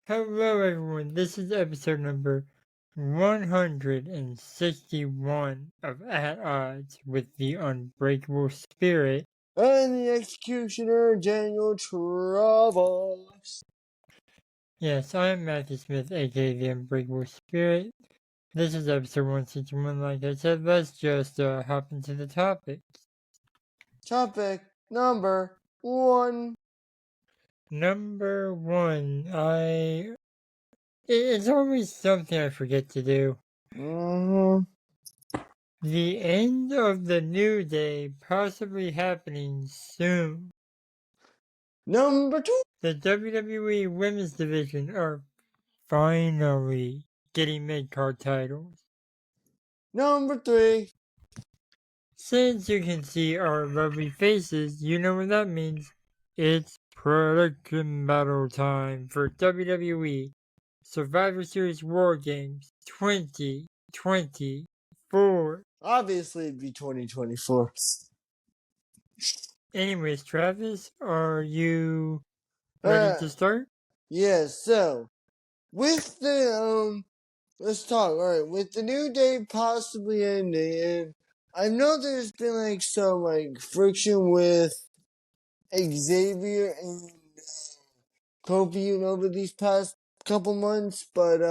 Hello, everyone. This is episode number 161 of At Odds with the Unbreakable Spirit and the Executioner, Daniel Travos. Yes, I am Matthew Smith, aka the Unbreakable Spirit. This is episode 161. Like I said, let's just hop into the topics. Topic number 1. Number 1, it's always something I forget to do. The end of the New Day possibly happening soon. Number 2. The WWE Women's Division are finally getting mid-card titles. Number 3. Since you can see our lovely faces, you know what that means. It's prediction battle time for WWE Survivor Series War Games 2024. Obviously, it'd be 2024. Anyways, Travis, are you ready to start? Yeah, so, with the, let's talk. Alright, with the New Day possibly ending, and I know there's been, some, friction with Xavier and Kofi, over these past couple months, but,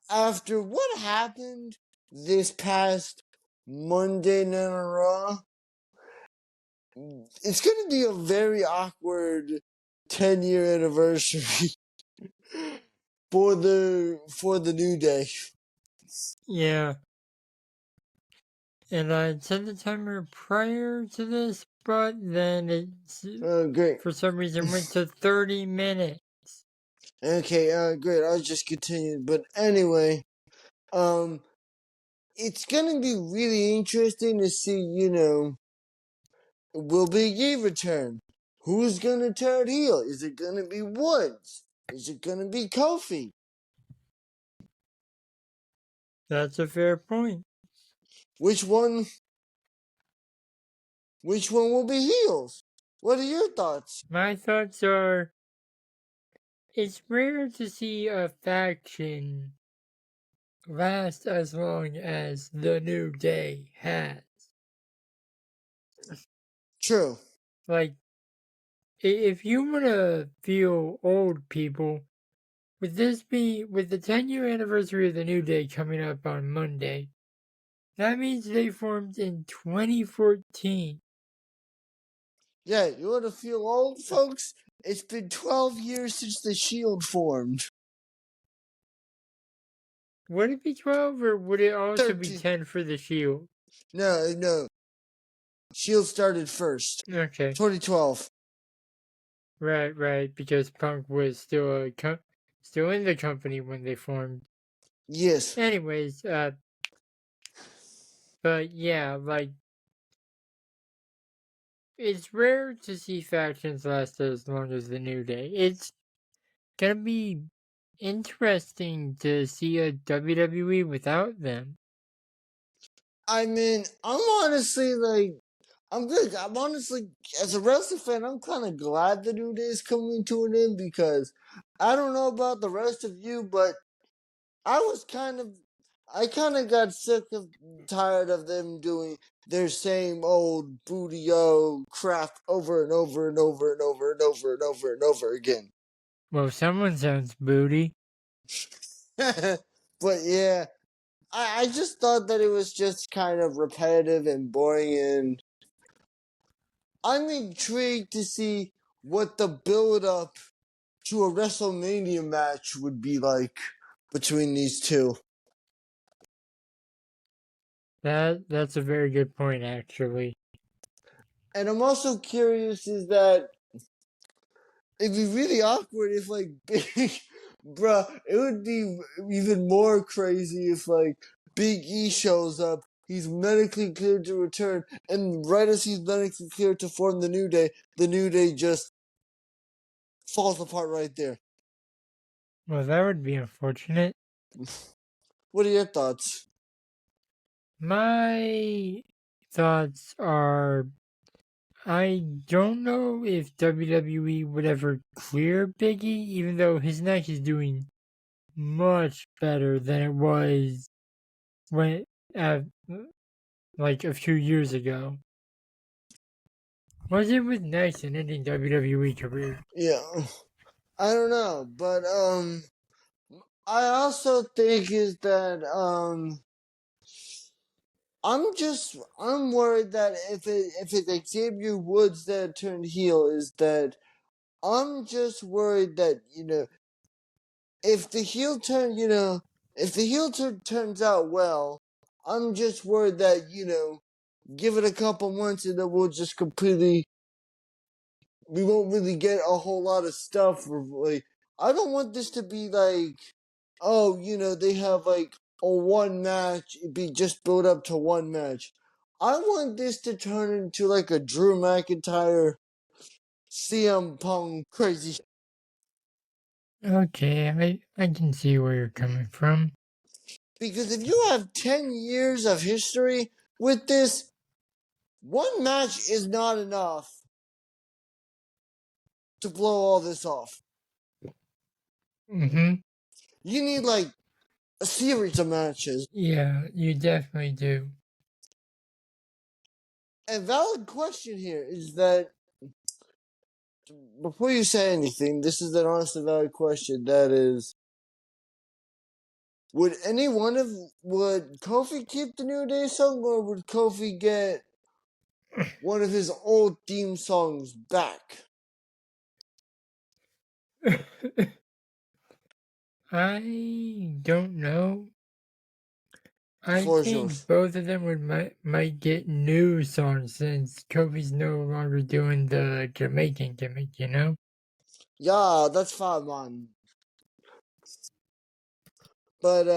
after what happened this past Monday Night Raw, it's going to be a very awkward 10-year anniversary for the New Day. Yeah. And I set the timer prior to this, but then it's Great. for some reason went to 30 minutes. Okay, great. I'll just continue. But anyway, it's gonna be really interesting to see, will Big E return? Who's gonna turn heel? Is it gonna be Woods? Is it gonna be Kofi? That's a fair point. Which one will be heels? What are your thoughts? My thoughts are, it's rare to see a faction last as long as the New Day has. True. Like, if you want to feel old, people, with the 10-year anniversary of the New Day coming up on Monday, that means they formed in 2014. Yeah, you want to feel old, folks? It's been 12 years since the Shield formed. Would it be 12 or would it also 13. be 10 for the Shield? No. Shield started first. Okay. 2012. Right, because Punk was still in the company when they formed. Yes. Anyways, but yeah, it's rare to see factions last as long as the New Day. It's gonna be interesting to see a WWE without them. I mean, I'm honestly I'm good. I'm honestly, as a wrestling fan, I'm kind of glad the New Day is coming to an end because I don't know about the rest of you, but I kind of got sick of, tired of them doing their same old booty-o crap over and over and over and over and over and over and over again. Well, someone sounds booty. But yeah, I just thought that it was just kind of repetitive and boring, and I'm intrigued to see what the build-up to a WrestleMania match would be like between these two. That's a very good point, actually. And I'm also curious is that it'd be really awkward if Big bruh, it would be even more crazy if Big E shows up, he's medically cleared to return, and right as he's medically cleared to form the New Day just falls apart right there. Well, that would be unfortunate. What are your thoughts? My thoughts are, I don't know if WWE would ever clear Biggie, even though his neck is doing much better than it was when, uh, like a few years ago. Was it with next and ending WWE career? Yeah, I don't know, but I also think is that I'm worried that if it's Xavier Woods that turned heel, is that I'm just worried that if the heel turn if the heel turn turns out well, I'm just worried that give it a couple months and then we'll just completely we won't really get a whole lot of stuff. Like, I don't want this to be like, oh, they have like a one match, it'd be just build up to one match. I want this to turn into like a Drew McIntyre, CM Punk crazy. Okay, I can see where you're coming from. Because if you have 10 years of history with this, one match is not enough to blow all this off. Mm-hmm. You need like a series of matches. Yeah, you definitely do. A valid question here is that before you say anything, this is an honest and valid question. That is, would Kofi keep the New Day song, or would Kofi get one of his old theme songs back? I don't know. The I floor is think yours. both of them might get new songs since Kofi's no longer doing the Jamaican gimmick, you know? Yeah, that's fine, man. But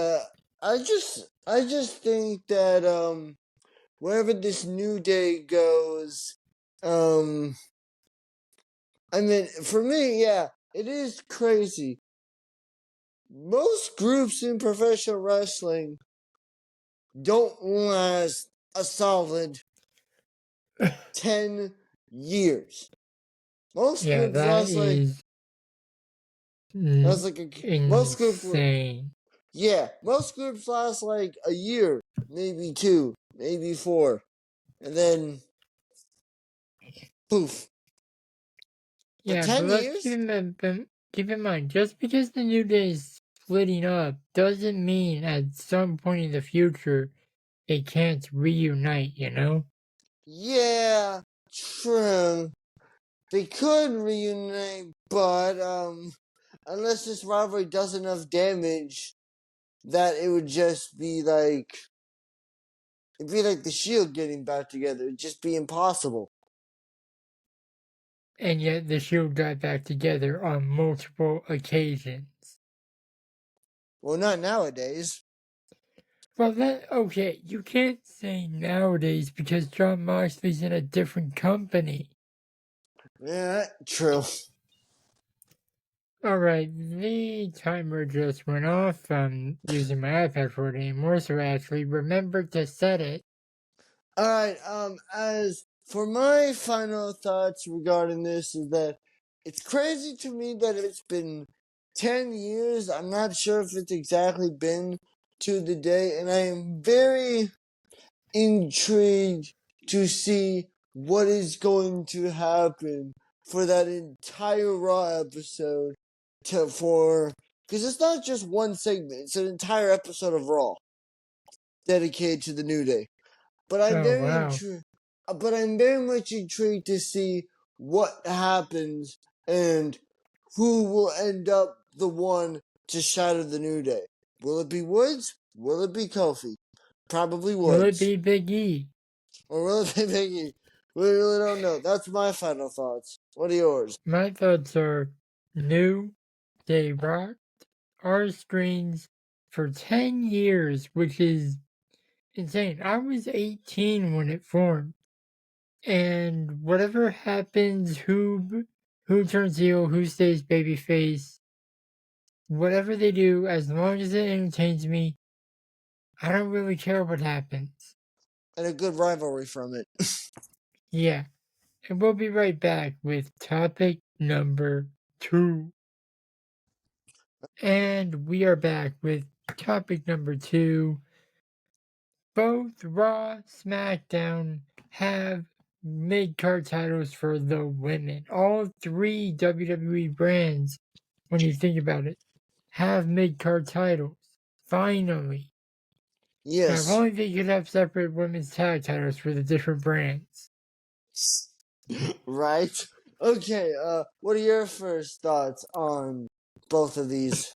I just think that wherever this New Day goes, um, I mean, for me, yeah, it is crazy. Most groups in professional wrestling don't last a solid 10 years. Most Yeah, groups that last like is last like most groups insane. yeah, most groups last like a year, maybe two, maybe four, and then poof. But Yeah, but 10 let's years? keep in mind, just because the New Day is splitting up doesn't mean at some point in the future it can't reunite, you know? Yeah, true. They could reunite, but unless this rivalry does enough damage, that it would just be like it'd be like the Shield getting back together. It'd just be impossible. And yet the Shield got back together on multiple occasions. Well, not nowadays. Well, that, okay, you can't say nowadays because John Moxley's in a different company. Yeah, true. Alright, the timer just went off. I'm using my iPad for it anymore, so I actually remembered to set it. All right. As for my final thoughts regarding this, is that it's crazy to me that it's been 10 years. I'm not sure if it's exactly been to the day, and I am very intrigued to see what is going to happen for that entire Raw episode because it's not just one segment, it's an entire episode of Raw dedicated to the New Day. But I'm Oh, very wow. intrigued. But I'm very much intrigued to see what happens and who will end up the one to shatter the New Day. Will it be Woods? Will it be Kofi? Probably Will it Woods. be Big E? Or will it be Biggie? We really don't know. That's my final thoughts. What are yours? My thoughts are new. They rocked our screens for 10 years, which is insane. I was 18 when it formed. And whatever happens, who turns heel, who stays babyface, whatever they do, as long as it entertains me, I don't really care what happens. And a good rivalry from it. Yeah. and we'll be right back with topic number 2. And we are back with topic number 2. Both Raw, SmackDown have mid-card titles for the women. All 3 WWE brands, when you think about it, have mid-card titles. Finally. Now, if Yes. only they could have separate women's tag titles for the different brands. Right? Okay, what are your first thoughts on both of these?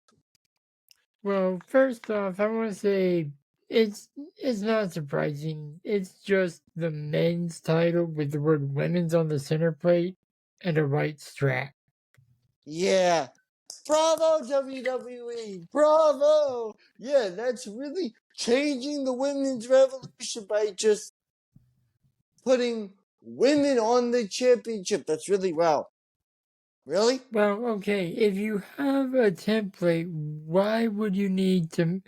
Well, first off, I want to say it's not surprising. It's just the men's title with the word women's on the center plate and a white strap. Yeah. Bravo, WWE! Bravo! Yeah, that's really changing the women's revolution by just putting women on the championship. That's really wow. Really? Well, okay, if you have a template, why would you need to?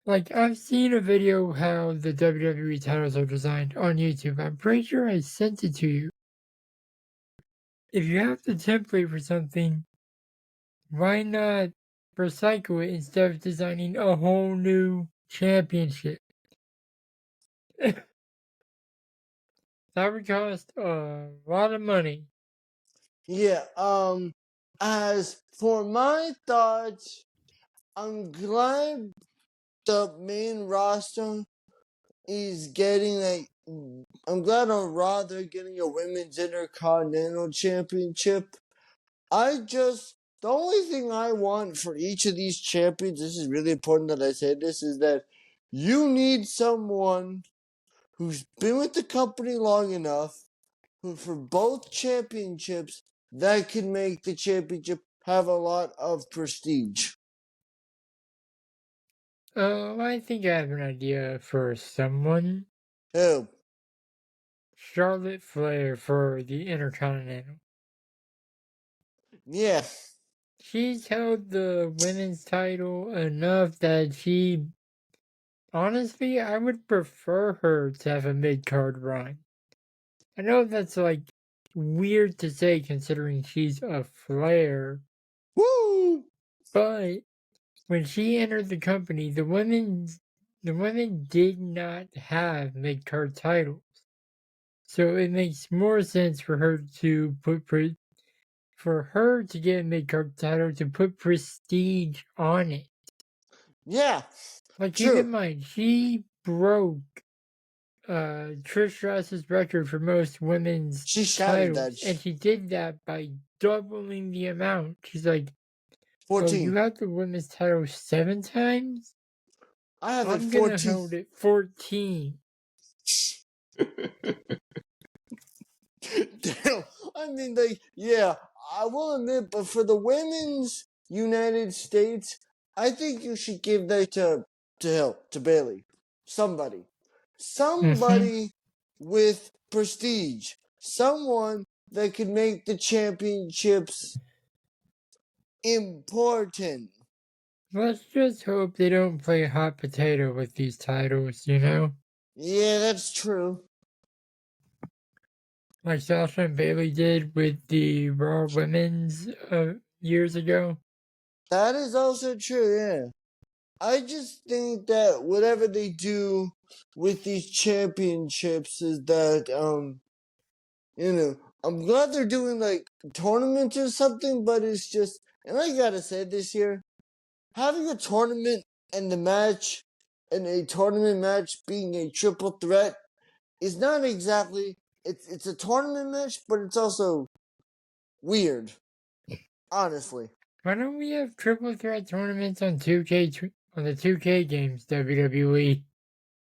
Like, I've seen a video how the WWE titles are designed on YouTube. I'm pretty sure I sent it to you. If you have the template for something, why not recycle it instead of designing a whole new championship? That would cost a lot of money. Yeah, as for my thoughts, I'm glad the main roster is getting I'm glad on Raw they're getting a women's intercontinental championship. The only thing I want for each of these champions, this is really important that I say this, is that you need someone who's been with the company long enough, who for both championships, that can make the championship have a lot of prestige. Oh, I think I have an idea for someone. Oh, Charlotte Flair for the Intercontinental. yeah, She's held the women's title enough that honestly, I would prefer her to have a mid card run. I know that's like weird to say considering she's a Flair, woo! but when she entered the company, the women did not have mid card titles. So it makes more sense for her to get a mid card title to put prestige on it. Yeah, Like keep true. in mind, she broke Trish Stratus's record for most women's She shattered that. titles, and she did that by doubling the amount. She's like, "Oh, you 14. have the women's title 7 times? I have it I'm gonna 14. hold it 14." Damn. I mean, yeah, I will admit, but for the women's United States, I think you should give that to Bailey. Somebody. Mm-hmm. Somebody with prestige. Someone that could make the championships important. Let's just hope they don't play hot potato with these titles, you know? Yeah, that's true. Like Sasha and Bailey did with the Raw Women's years ago. That is also true, yeah. I just think that whatever they do with these championships is that I'm glad they're doing like tournaments or something, but it's just, and I gotta say this here, having a tournament and the match and a tournament match being a triple threat is not exactly, it's a tournament match, but it's also weird, honestly. Why don't we have triple threat tournaments on 2K on the 2K games, WWE?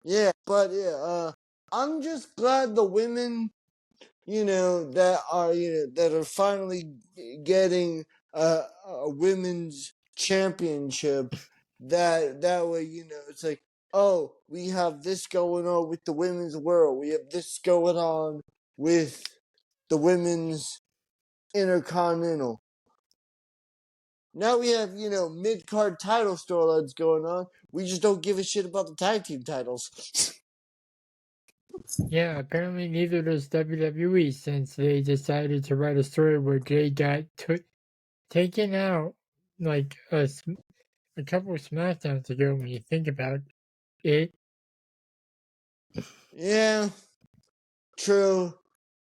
Yeah, but yeah, I'm just glad the women that are finally getting a women's championship. That way, it's like, oh, we have this going on with the women's world. We have this going on with the women's intercontinental. Now we have, mid card title storylines going on. We just don't give a shit about the tag team titles. Yeah, apparently neither does WWE since they decided to write a story where Jay got taken out like a couple of SmackDowns ago when you think about it. Yeah, true.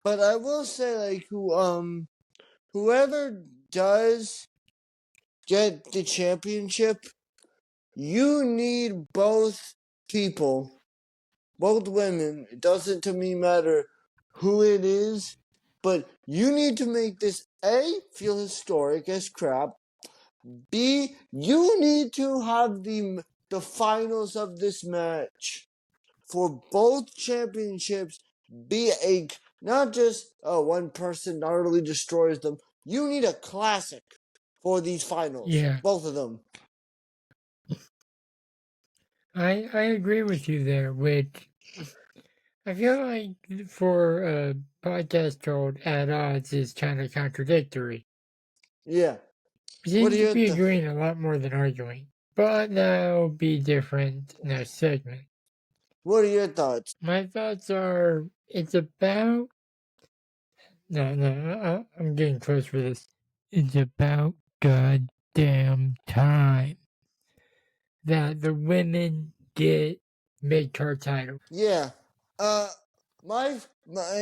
But I will say, like, whoever does get the championship, you need both people, both women. It doesn't to me matter who it is, but you need to make this A, feel historic as crap. B, you need to have the finals of this match for both championships be a not just one person utterly destroys them. You need a classic for these finals, Yeah, both of them. I agree with you there, which I feel like for a podcast called At Odds is kind of contradictory. Yeah. We What seem are to your be agreeing a lot more than arguing, but that'll be different next segment. What are your thoughts? My thoughts are it's about. No, I'm getting close for this. It's about goddamn time that the women get mid card titles. Yeah. Uh, hang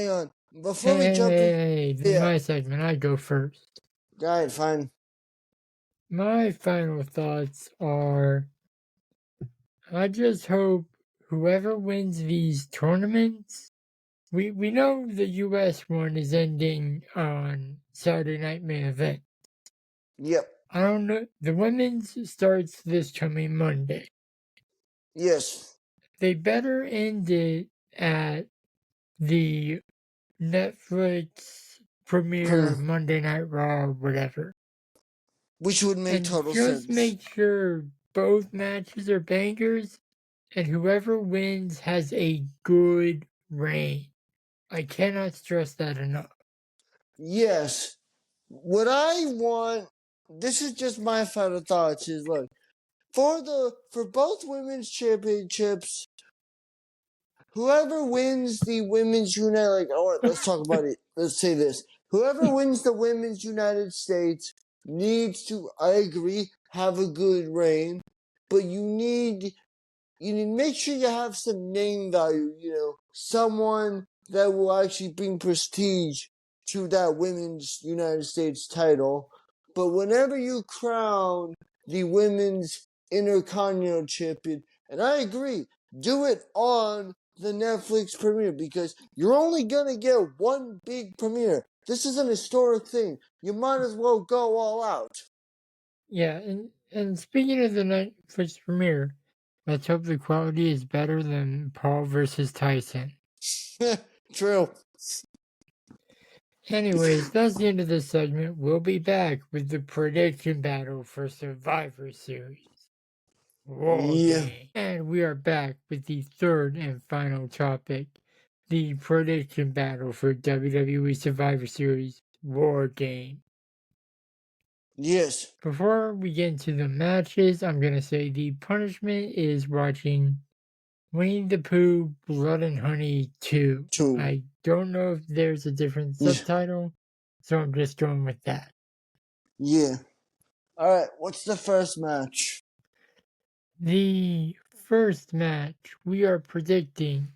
on. Hey, Before we hey, jump hey, in, hey, this is yeah. my segment. I go first. Alright, fine. My final thoughts are I just hope whoever wins these tournaments, we know the US one is ending on Saturday Night Main Event. Yep. I don't know. The women's starts this coming Monday. Yes. They better end it at the Netflix premiere Monday Night Raw or whatever. Which would make And total just sense. make sure both matches are bangers and whoever wins has a good reign. I cannot stress that enough. Yes. What I want, this is just my final thoughts, is look, for both women's championships, whoever wins the women's United, like, let's talk about it. Let's say this: whoever wins the women's United States needs to, I agree, have a good reign, but you need to make sure you have some name value. Someone that will actually bring prestige to that women's United States title. But whenever you crown the women's Intercontinental Champion, and I agree, do it on the Netflix premiere because you're only gonna get one big premiere. This is an historic thing. You might as well go all out. Yeah, and speaking of the Netflix premiere, let's hope the quality is better than Paul versus Tyson. True. Anyways, that's the end of this segment. We'll be back with the prediction battle for Survivor Series. War Yeah. Game. And we are back with the third and final topic, the prediction battle for WWE Survivor Series War Game. Yes. Before we get into the matches, I'm going to say the punishment is watching Winnie the Pooh Blood and Honey 2. True. I don't know if there's a different Yeah. subtitle, so I'm just going with that. Yeah. All right. What's the first match? The first match we are predicting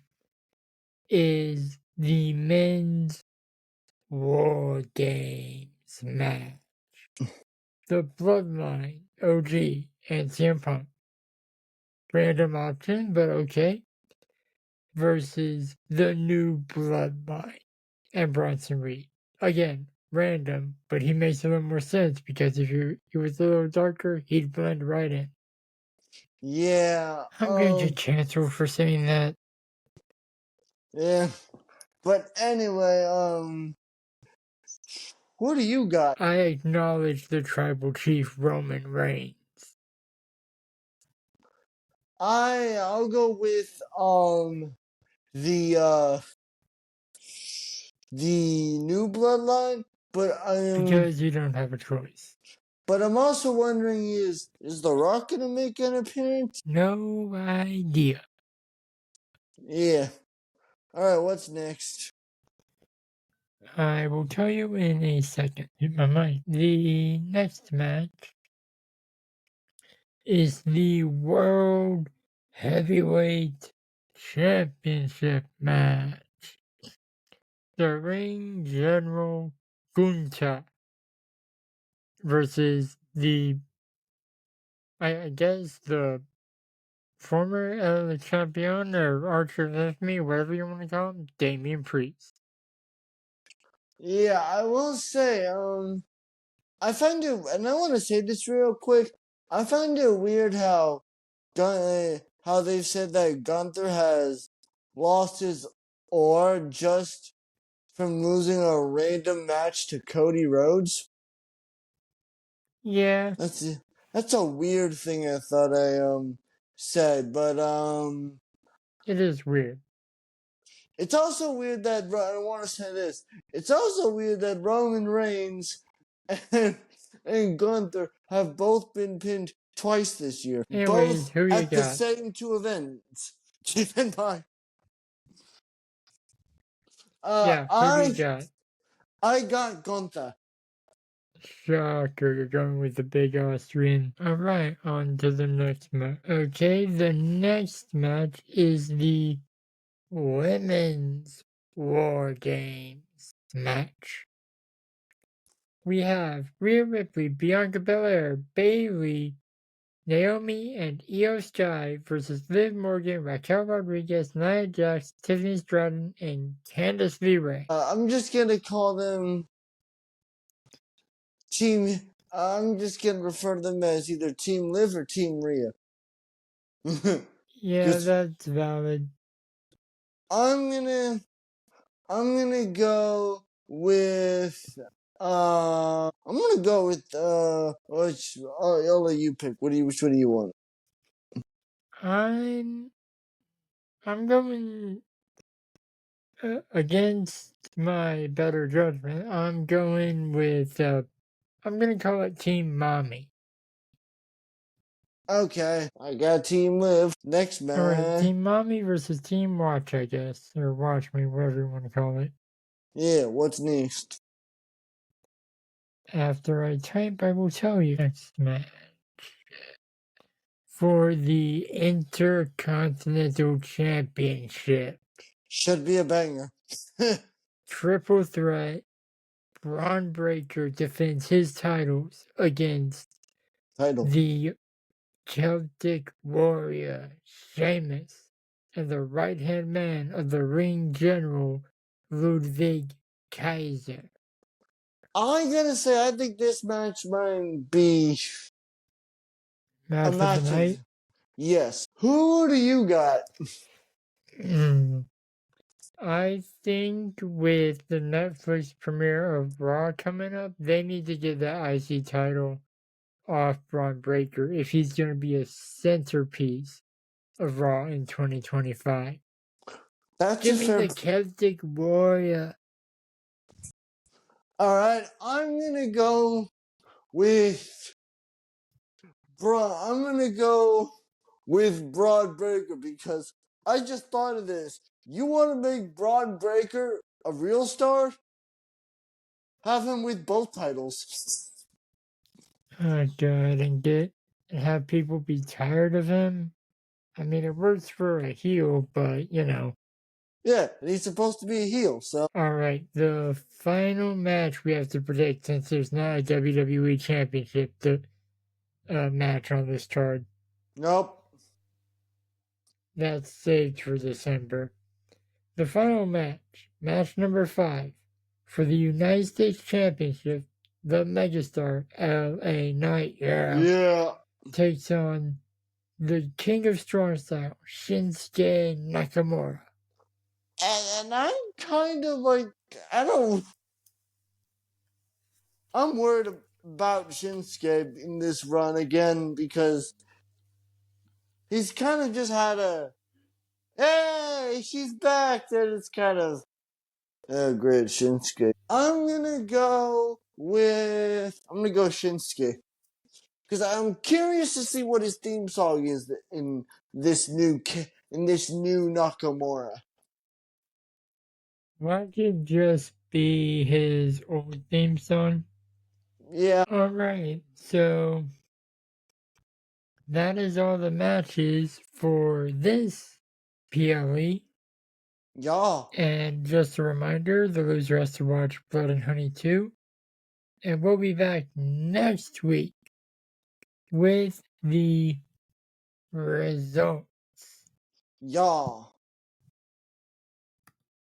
is the men's War Games match. The Bloodline, OG, and CM Punk. Random option, but okay. Versus the New Bloodline and Bronson Reed. Again, random, but he makes a little more sense because if he was a little darker, he'd blend right in. Yeah. I'm gonna get canceled for saying that. Yeah. But anyway, who do you got? I acknowledge the tribal chief Roman Reigns. I'll go with the the new bloodline, but Because you don't have a choice. I'm also wondering is The Rock gonna make an appearance? No idea. Yeah. Alright, what's next? I will tell you in a second. In my mind. The next match is the World Heavyweight Championship match. The Ring General Gunta versus I guess the former champion or archer enemy, whatever you want to call him, Damian Priest. Yeah, I will say, I find it, and I want to say this real quick. I find it weird how they've said that Gunther has lost his or just from losing a random match to Cody Rhodes. Yeah, That's a weird thing. I thought I said, but it is weird. it's also weird that I want to say this. It's also weird that Roman Reigns and and Gunther have both been pinned twice this year, Anyways, both who you at the got? same two events. Keep in mind, uh, Yeah, who do you I got? I got Gunther. Shocker, you're going with the big Austrian. Alright, on to the next match. Okay, the next match is the Women's War Games match. We have Rhea Ripley, Bianca Belair, Bayley, Naomi, and Io Sky versus Liv Morgan, Raquel Rodriguez, Nia Jax, Tiffany Stratton, and Candice LeRae. I'm just gonna call them Team. I'm just gonna refer to them as either Team Liv or Team Rhea. Yeah, Because that's valid. I'm gonna I'm gonna go with I'm gonna go with I'll let you pick. Which one do you want? I'm I'm going against my better judgment. I'm going with I'm gonna call it Team Mommy. Okay, I got Team Liv. Next All right, man. Team Mommy versus Team Watch, I guess, or Watch Me, whatever you want to call it. Yeah, what's next? After I type, I will tell you. Next match for the Intercontinental Championship. Should be a banger. Triple threat. Braun Breaker defends his titles against Title. the Celtic Warrior Sheamus and the right hand man of the Ring General Ludwig Kaiser. I'm gonna say I think this match might be a Match of the match of night. yes. Who do you got? I think with the Netflix premiere of Raw coming up, they need to get that IC title off Braun Breaker if he's going to be a centerpiece of Raw in 2025. That's Give a me fair. the Celtic Warrior. All right, I'm gonna go with I'm gonna go with Broad Breaker because I just thought of this. You want to make Broad Breaker a real star? Have him with both titles. Oh God, and have people be tired of him. I mean, it works for a heel, but you know. Yeah, and he's supposed to be a heel, so. All right, the final match we have to predict since there's not a WWE Championship match on this card. Nope. That's saved for December. The final match, match number 5, for the United States Championship, the megastar LA Knight, Yeah. takes on the King of Strong Style, Shinsuke Nakamura. And I'm kind of like, I don't. I'm worried about Shinsuke in this run again because he's kind of just had a, hey, she's back. That it's kind of, oh, great, Shinsuke. I'm gonna go Shinsuke. Because I'm curious to see what his theme song is in this new Nakamura. Watch it just be his old theme song. Yeah. Alright, so that is all the matches for this PLE. Yeah. And just a reminder, the loser has to watch Blood and Honey 2. And we'll be back next week with the results. Yeah.